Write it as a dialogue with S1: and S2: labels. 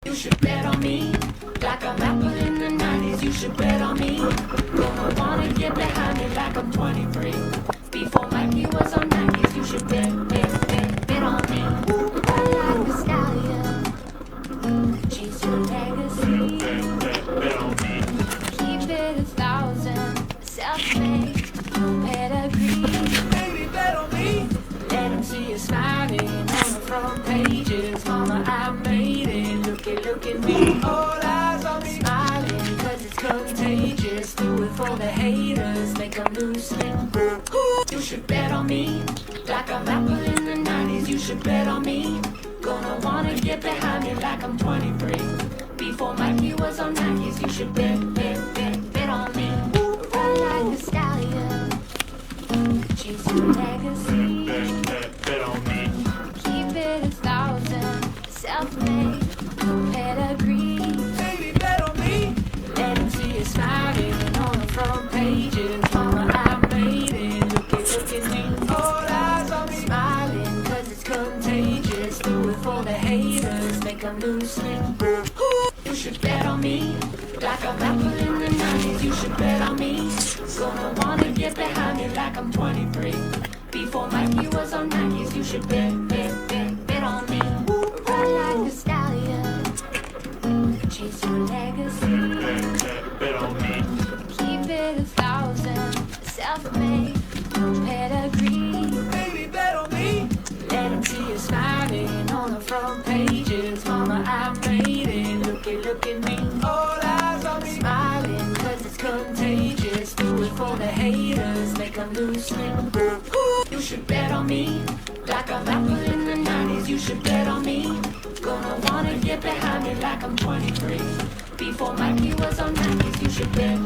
S1: You should bet on me. Like I'm Apple in the 90s, you should bet on me. Gonna wanna get behind me like I'm 23. Before Mikey was on 90s, you should bet on me. I like the stallion. Chase your legacy. Bet on me. Keep it 1,000. Self-made, no pedigree. Baby, bet on me. Let them see you smiling on the front pages. Mama, I made it. Look at me. All eyes on me. Smiling cause it's contagious. Do it for the haters. Make them lose sleep. You should bet on me. Like I'm Apple in the 90s. You should bet on me. Gonna wanna get behind me like I'm 23. Before Mikey was on 90s. You should bet on me. I like the stallion. Chase your legacy. Bet on me. Keep it 1,000. Self-made, no pedigree. Baby, bet on me. Let them see you smiling on the front pages. Mama, I made it. Look at me. All eyes on me. Smiling cause it's contagious. Do it for the haters. Make them lose sleep. You should bet on me. Like I'm Apple in the 90s. You should bet on me. Gonna wanna get behind me like I'm 23. Before Mikey was on 90s. You should bet on me. I like the stallion. Chase your legacy. Bet on me. Keep it 1,000. Self-made, no pedigree. Baby, bet on me. Let them see you smiling on the front pages. Mama, I made it. Look at me. All eyes on me. Smiling cause it's contagious. Do it for the haters. Make them lose sleep. You should bet on me. Like I'm Apple in the 90s. You should bet on me. Gonna wanna get behind me like I'm 23. Before Mikey was on 90s. You should bet